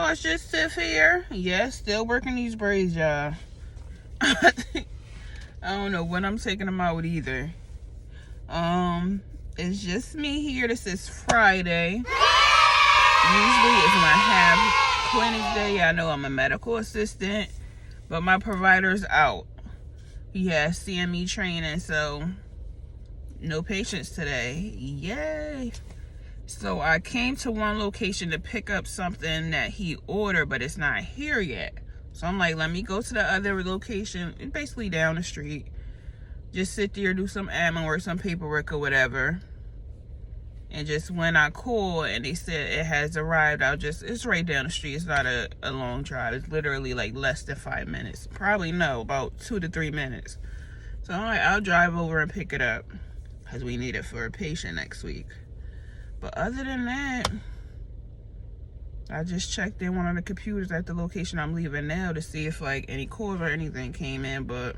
it's just Tiff here. Yes, still working these braids, y'all. I don't know when I'm taking them out either. It's just me here. This is Friday. Usually it's when I have clinic day. I know I'm a medical assistant, but my provider's out. He has CME training, so no patients today. Yay. So I came to one location to pick up something that he ordered, but it's not here yet. So I'm like, let me go to the other location, basically down the street. Just sit there, do some admin work, some paperwork or whatever. And just when I call and they said it has arrived, it's right down the street. It's not a long drive. It's literally like less than 5 minutes. Probably no, about 2 to 3 minutes. So I'm like, I'll drive over and pick it up because we need it for a patient next week. But other than that, I just checked in one of the computers at the location I'm leaving now to see if like any calls or anything came in, but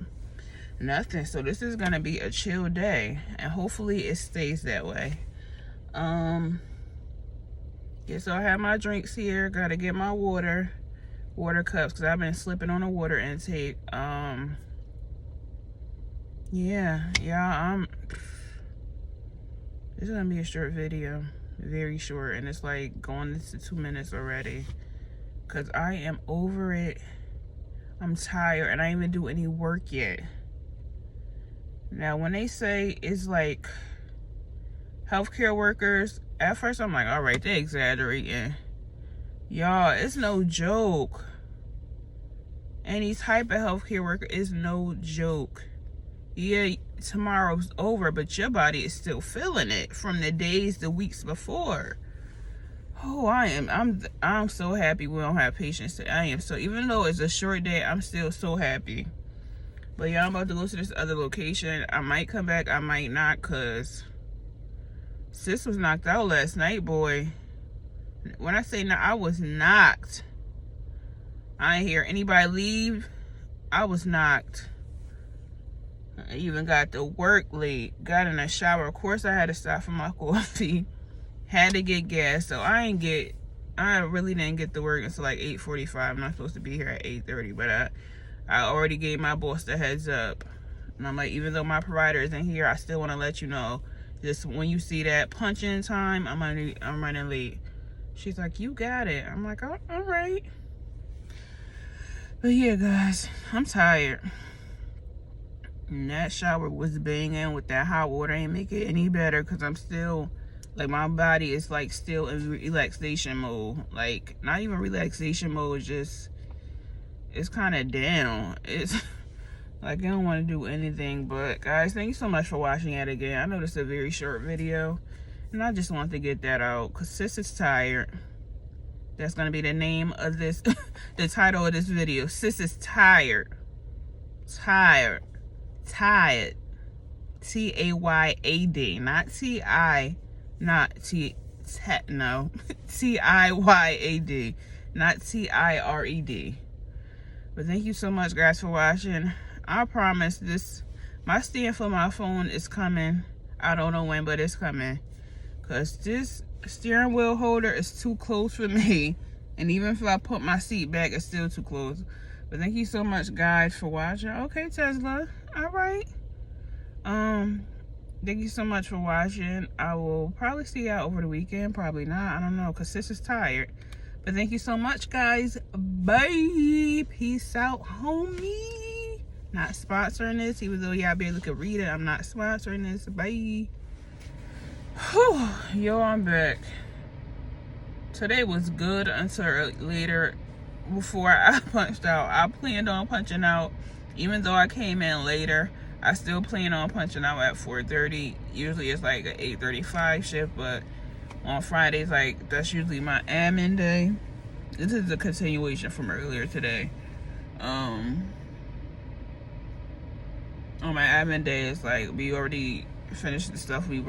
nothing. So this is gonna be a chill day, and hopefully it stays that way. Yeah, so I have my drinks here. Gotta get my water cups because I've been slipping on the water intake. Yeah, this is gonna be a short video, very short, and it's like going into 2 minutes already because I am over it. I'm tired and I didn't even do any work yet. Now, when they say it's like healthcare workers, at first I'm like, all right, they exaggerating. Y'all, it's no joke. Any type of healthcare worker is no joke. Yeah, tomorrow's over, but your body is still feeling it from the days, the weeks before. Oh, I'm so happy we don't have patients today. I am so, even though it's a short day, I'm still so happy. But yeah, I'm about to go to this other location. I might come back, I might not, cause sis was knocked out last night, boy. When I say I was knocked. I didn't hear anybody leave. I was knocked. I even got to work late. Got in a shower. Of course, I had to stop for my coffee. Had to get gas. So I really didn't get to work until like 8:45. I'm not supposed to be here at 8:30. But I already gave my boss the heads up. And I'm like, even though my provider isn't here, I still want to let you know. Just when you see that punch-in time, I'm running late. She's like, you got it. I'm like, oh, all right. But yeah, guys, I'm tired. And that shower was banging with that hot water. Ain't make it any better because I'm still, like, my body is like still in relaxation mode. Like, not even relaxation mode, just, it's kind of down. It's like, I don't want to do anything. But guys, thank you so much for watching it again. I know this is a very short video, and I just want to get that out because sis is tired. That's going to be the name of this, the title of this video. Sis is tired. Tired. T-A-Y-A-D. Not T-I. Not T. No. T-I-Y-A-D. Not T-I-R-E-D. But thank you so much, guys, for watching. I promise my stand for my phone is coming. I don't know when, but it's coming. Because this steering wheel holder is too close for me, and even if I put my seat back, it's still too close. But thank you so much, guys, for watching. Okay, Tesla, all right. Thank you so much for watching. I will probably see y'all over the weekend, probably not, I don't know, because sis is tired. But thank you so much, guys. Bye. Peace out, homie. Not sponsoring this, even though y'all barely could read it. I'm not sponsoring this. Bye. Whew, yo, I'm back. Today was good until later before I punched out. I planned on punching out, even though I came in later. I still plan on punching out at 4:30. Usually it's like an 8:35 shift, but on Fridays, like, that's usually my admin day. This is a continuation from earlier today. On my admin day, it's like we already finished the stuff we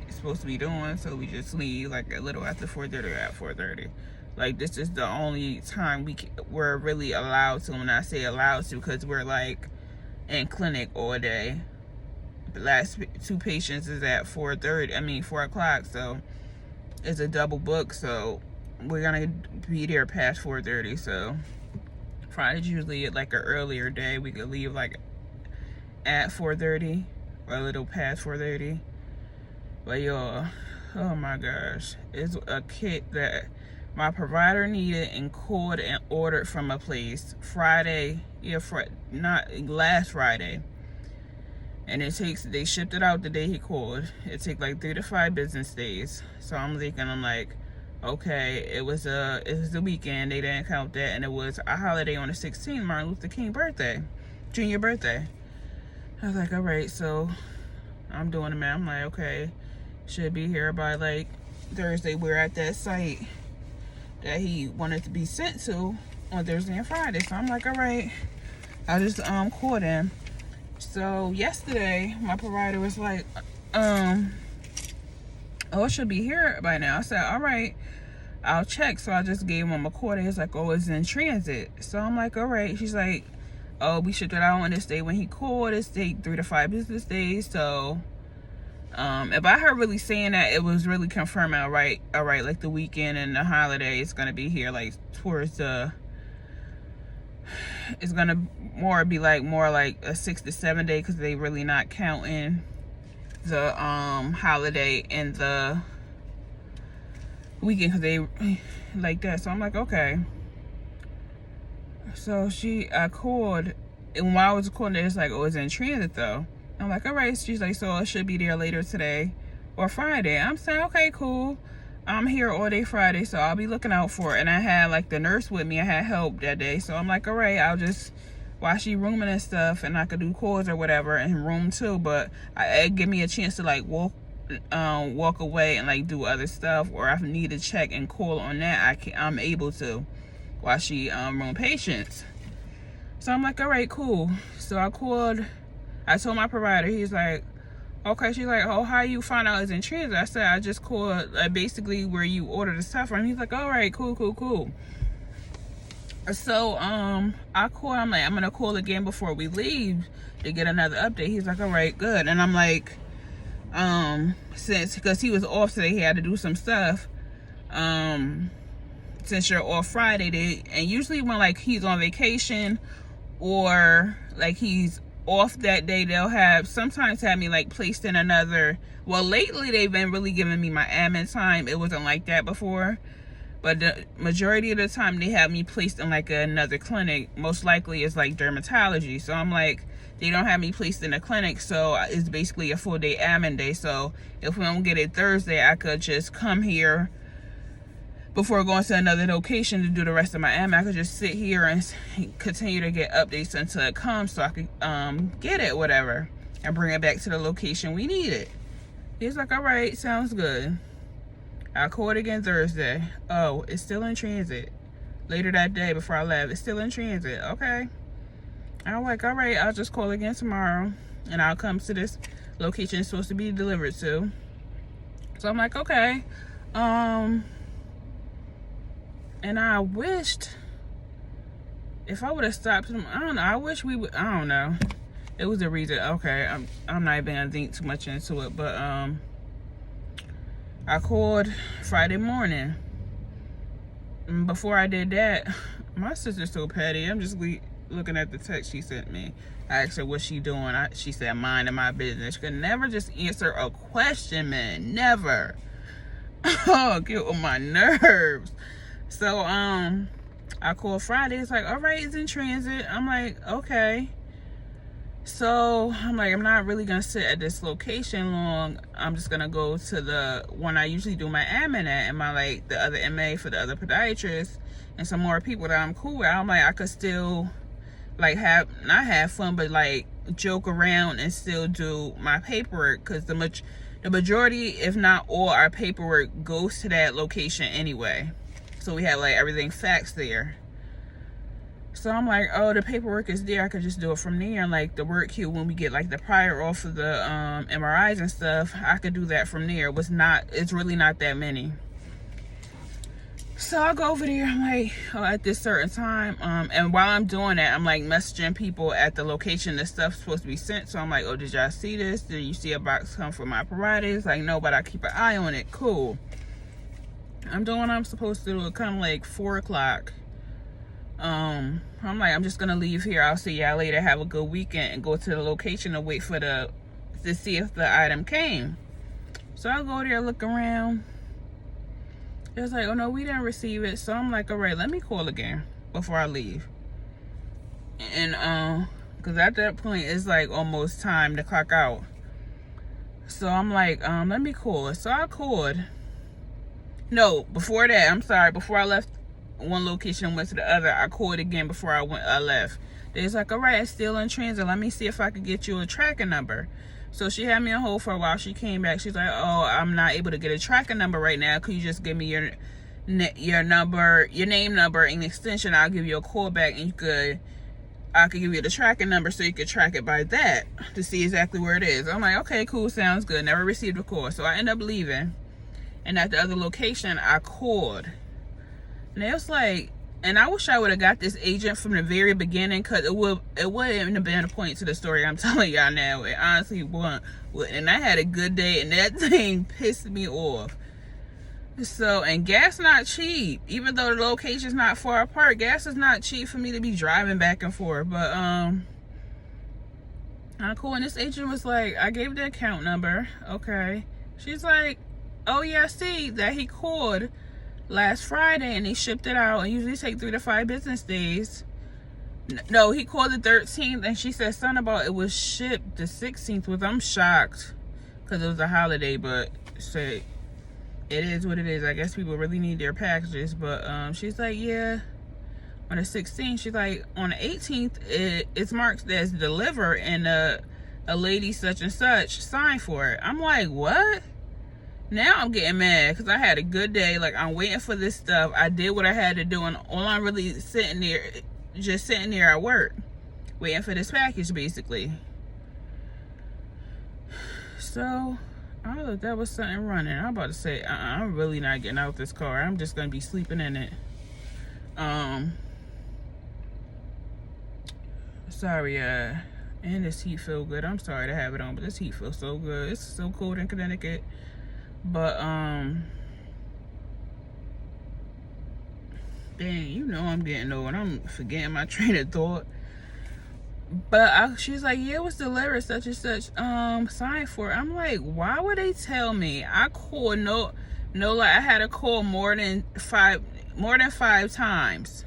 supposed to be doing, so we just leave like a little after 4:30 or at 4:30. Like, this is the only time we're really allowed to. When I say allowed to, because we're like in clinic all day. The last 2 patients is at 4 o'clock, so it's a double book. So we're gonna be there past 4:30. So Friday's usually like an earlier day. We could leave like at 4:30 or a little past 4:30. But y'all, oh my gosh, it's a kit that my provider needed and called and ordered from a place Friday. Yeah, not last Friday. And they shipped it out the day he called. It takes like 3 to 5 business days. So I'm like, okay, it was the weekend. They didn't count that, and it was a holiday on the 16th, Martin Luther King birthday, junior birthday. I was like, all right, so I'm doing it, man. I'm like, okay, should be here by like Thursday. We're at that site that he wanted to be sent to on Thursday and Friday. So I'm like, all right, I just called him. So yesterday my provider was like, oh, it should be here by now. I said, all right, I'll check. So I just gave him a call. He's like, oh, it's in transit. So I'm like, all right. She's like, oh, we shipped it out on this day. When he called, it's take 3 to 5 business days. So if I heard really saying that, it was really confirming, all right, like the weekend and the holiday is gonna be here like towards it's gonna more like a 6 to 7 day, because they really not counting the holiday and the weekend, because they like that. So I'm like, okay. So I called, and while I was calling, it's like, oh, it's in transit though. I'm like, all right. She's like, so it should be there later today or Friday. I'm saying, okay, cool. I'm here all day Friday, so I'll be looking out for it. And I had like the nurse with me. I had help that day. So I'm like, all right, I'll just, while she rooming and stuff, and I could do calls or whatever in room too. But it give me a chance to like walk away and like do other stuff, or if I need to check and call on that, I'm able to while she room patients. So I'm like, all right, cool. So I told my provider. He's like, okay. She's like, oh, how you find out it's in transit? I said, I just called basically where you order the stuff from. He's like, all right, cool. So I called. I'm like, I'm gonna call again before we leave to get another update. He's like, all right, good. And I'm like, because he was off today, he had to do some stuff. Since you're off Friday, and usually when like he's on vacation or like he's off that day, they'll sometimes have me like placed in another. Well, lately they've been really giving me my admin time. It wasn't like that before, but the majority of the time they have me placed in like another clinic. Most likely it's like dermatology. So I'm like, they don't have me placed in a clinic, so it's basically a full day admin day. So if we don't get it Thursday, I could just come here before going to another location to do the rest of my admin. I could just sit here and continue to get updates until it comes, so I could get it, whatever, and bring it back to the location we need it. He's like, all right, sounds good. I called again Thursday. Oh, it's still in transit. Later that day before I left, it's still in transit. Okay. I'm like, all right, I'll just call again tomorrow, and I'll come to this location it's supposed to be delivered to. So I'm like, okay. And I wished, if I would have stopped him, I don't know. I wish we would. I don't know. It was a reason. Okay, I'm not even gonna think too much into it. But I called Friday morning. And before I did that, my sister's so petty. I'm just looking at the text she sent me. I asked her what she doing. She said, minding my business. She could never just answer a question, man. Never. Oh, get on my nerves. So I called Friday. It's like, all right, it's in transit. I'm like, okay. So I'm like, I'm not really gonna sit at this location long. I'm just gonna go to the one I usually do my admin at, and my the other MA for the other podiatrist and some more people that I'm cool with. I'm like, I could still like not have fun, but like joke around and still do my paperwork, because the majority, if not all, our paperwork goes to that location anyway. So we have like everything faxed there. So I'm like, oh, the paperwork is there. I could just do it from there. And like the work queue, when we get like the prior off of the MRIs and stuff, I could do that from there. It's really not that many. So I go over there. I'm like, oh, at this certain time. And while I'm doing that, I'm like messaging people at the location the stuff's supposed to be sent. So I'm like, oh, did y'all see this? Did you see a box come from my providers? Like, no, but I keep an eye on it. Cool. I'm doing what I'm supposed to do. It kind of like 4 o'clock. I'm like, I'm just gonna leave here. I'll see y'all later. Have a good weekend, and go to the location and wait for to see if the item came. So I'll go there, look around. It's like, oh no, we didn't receive it. So I'm like, all right, let me call again before I leave. And because at that point it's like almost time to clock out. So I'm like, let me call. So I called. No, before that, I'm sorry. Before I left one location and went to the other, I called again before I left. They was like, all right, it's still in transit. Let me see if I could get you a tracking number. So she had me on hold for a while. She came back. She's like, oh, I'm not able to get a tracking number right now. Could you just give me your number, your name number, and extension? I'll give you a call back, and I could give you the tracking number so you could track it by that to see exactly where it is. I'm like, okay, cool, sounds good. Never received a call. So I end up leaving. And at the other location, I called. And it was like, and I wish I would have got this agent from the very beginning, because it wouldn't have been a point to the story I'm telling y'all now. It honestly wouldn't. And I had a good day, and that thing pissed me off. So, and gas not cheap. Even though the location's not far apart, gas is not cheap for me to be driving back and forth. But I'm cool. And this agent was like, I gave the account number. Okay. She's like, oh yeah, I see that he called last Friday and they shipped it out, and usually take 3 to 5 business days. No, he called the 13th, and she said something about it was shipped the 16th, which I'm shocked because it was a holiday. But say, it is what it is. I guess people really need their packages. But she's like, yeah, on the 16th. She's like, on the 18th, it's marked as deliver, and a lady such and such signed for it. I'm like, what? Now I'm getting mad because I had a good day. Like, I'm waiting for this stuff. I did what I had to do, and all I'm really sitting there at work waiting for this package, basically. So I thought that was something running. I'm about to say, I'm really not getting out this car. I'm just gonna be sleeping in it. Sorry, and this heat feel good. I'm sorry to have it on, but this heat feels so good. It's so cold in Connecticut. But dang, you know I'm getting old and I'm forgetting my train of thought. But she's like, yeah, it was delivered such and such, signed for it. I'm like, why would they tell me? I called like I had to call more than five times,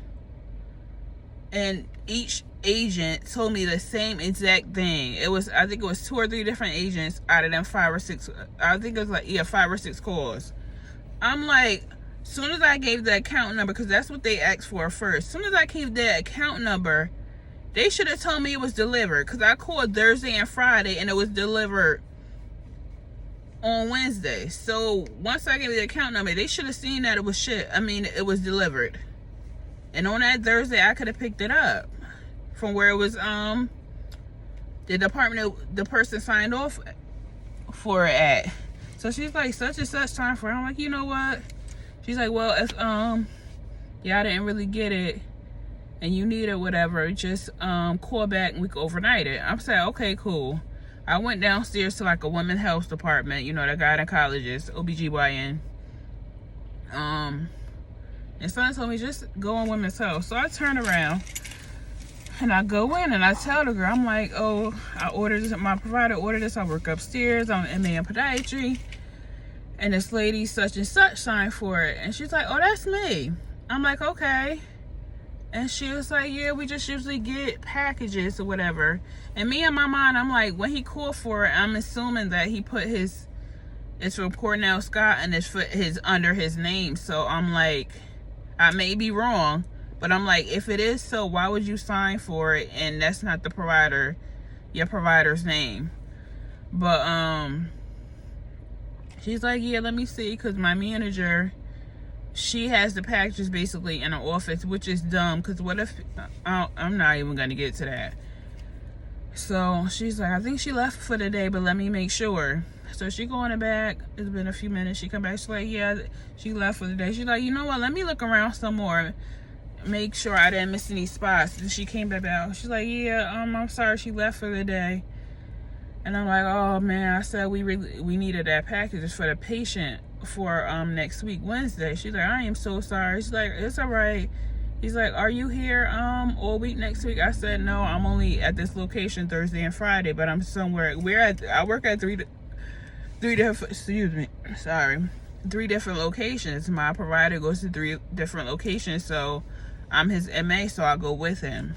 and each agent told me the same exact thing. I think it was 2 or 3 different agents out of them 5 or 6. I think it was like, yeah, 5 or 6 calls. I'm like, soon as I gave the account number, because that's what they asked for first. Soon as I gave the account number, they should have told me it was delivered, because I called Thursday and Friday and it was delivered on Wednesday. So once I gave the account number, they should have seen that it was delivered. And on that Thursday, I could have picked it up from where it was the department the person signed off for it at. So she's like, such and such time for it. I'm like, you know what? She's like, well, if y'all didn't really get it and you need it, whatever, just call back and we can overnight it. I'm saying, okay, cool. I went downstairs to like a women's health department, you know, the gynecologist, OBGYN. And someone told me, just go on women's health. So I turn around and I go in and I tell the girl, I'm like, oh, I ordered this, my provider ordered this, I work upstairs, I'm MA in podiatry, and this lady such and such signed for it. And she's like, oh, that's me. I'm like, okay. And she was like, yeah, we just usually get packages or whatever. And me in my mind, I'm like, when he called for it, I'm assuming that he put it's from Cornell Scott and it's under his name. So I'm like, I may be wrong, but I'm like, if it is so, why would you sign for it and that's not your provider's name? But she's like, yeah, let me see, because my manager, she has the packages basically in her office, which is dumb, because what if, I'm not even going to get to that. So she's like, I think she left for the day, but let me make sure. So she go in the back, it's been a few minutes, she come back, she's like, yeah, she left for the day. She's like, you know what, let me look around some more, make sure I didn't miss any spots. And she came back out, she's like, yeah, I'm sorry, she left for the day. And I'm like, oh man, I said we needed that package. It's for the patient next week Wednesday. She's like, I am so sorry. She's like, it's all right. He's like, are you here all week next week? I said, no, I'm only at this location Thursday and Friday, but I'm somewhere. I work at three different, excuse me, sorry, 3 different locations. My provider goes to 3 different locations, so I'm his MA, so I go with him.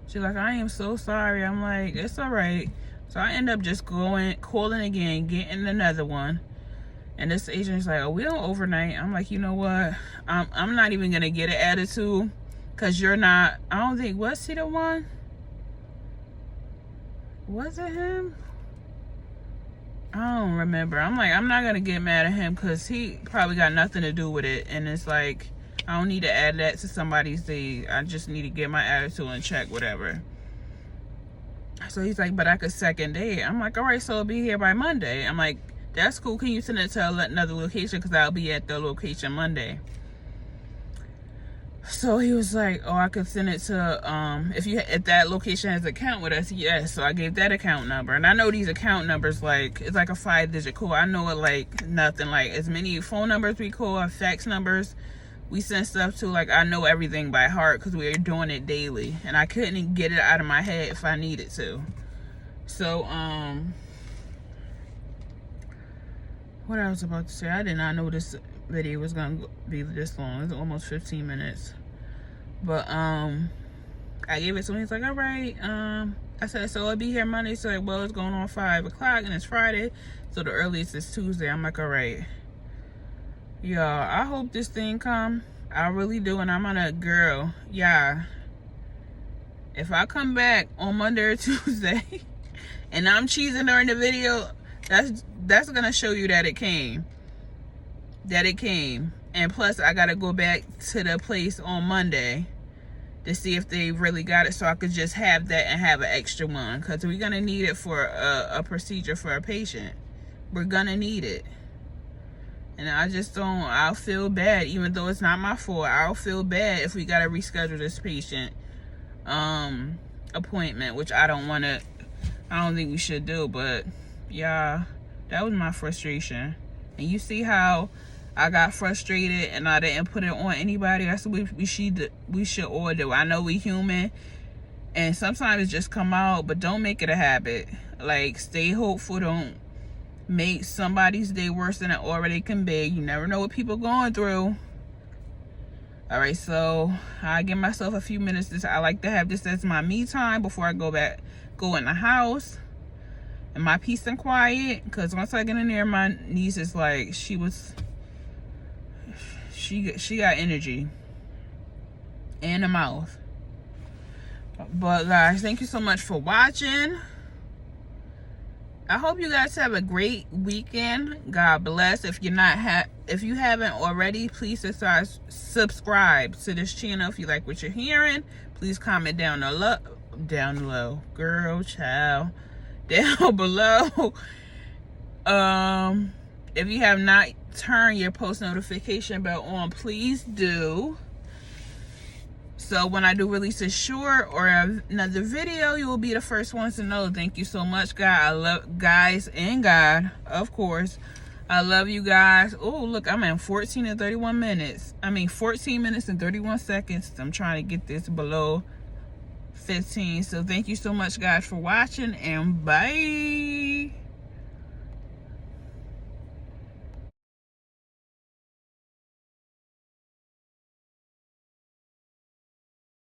She's like, I am so sorry. I'm like, it's all right. So I end up just calling again, getting another one. And this agent's like, oh, we don't overnight. I'm like, you know what? I'm not even going to get an attitude because you're not, I don't think, was he the one? Was it him? I don't remember. I'm like, I'm not going to get mad at him because he probably got nothing to do with it. And it's like, I don't need to add that to somebody's day. I just need to get my attitude in check, whatever. So he's like, but I could second date. I'm like, all right, so it'll be here by Monday. I'm like, that's cool. Can you send it to another location? Because I'll be at the location Monday. So he was like, oh, I could send it to, if that location has an account with us, yes. So I gave that account number. And I know these account numbers, like, it's like a 5-digit code. I know it like nothing. Like, as many phone numbers we call, or fax numbers we send stuff to, like, I know everything by heart because we're doing it daily. And I couldn't get it out of my head if I needed to. So, what I was about to say, I did not know this video was gonna be this long. It's almost 15 minutes. But I gave it to him. He's like, all right. I said, so I'll be here Monday. So like, well, it's going on 5 o'clock and it's Friday, so the earliest is Tuesday. I'm like, all right. Y'all, I hope this thing come. I really do. And I'm on a girl. Yeah. If I come back on Monday or Tuesday and I'm cheesing during the video, that's gonna show you that it came. And plus I gotta go back to the place on Monday to see if they really got it, so I could just have that and have an extra one, because we're gonna need it for a procedure for a patient. We're gonna need it. And I'll feel bad, even though it's not my fault. I'll feel bad if we gotta reschedule this patient appointment, which I don't think we should do. But yeah, that was my frustration. And you see how I got frustrated and I didn't put it on anybody. That's what we should all do. I know we human and sometimes it just come out, but don't make it a habit. Like, stay hopeful. Don't make somebody's day worse than it already can be. You never know what people going through. All right, so I give myself a few minutes. I like to have this as my me time before I go in the house and my peace and quiet. Because once I get in there, my niece is like, she got energy in the mouth. But guys, thank you so much for watching. I hope you guys have a great weekend. God bless. If you haven't already, please subscribe to this channel. If you like what you're hearing, please comment down below. Girl, child, down below. If you have not turned your post notification bell on, please do. So when I do release a short or another video, you will be the first ones to know. Thank you so much, God. I love guys and God, of course. I love you guys. Oh, look, I'm at 14 and 31 minutes. 14 minutes and 31 seconds. I'm trying to get this below 15. So thank you so much, guys, for watching, and bye.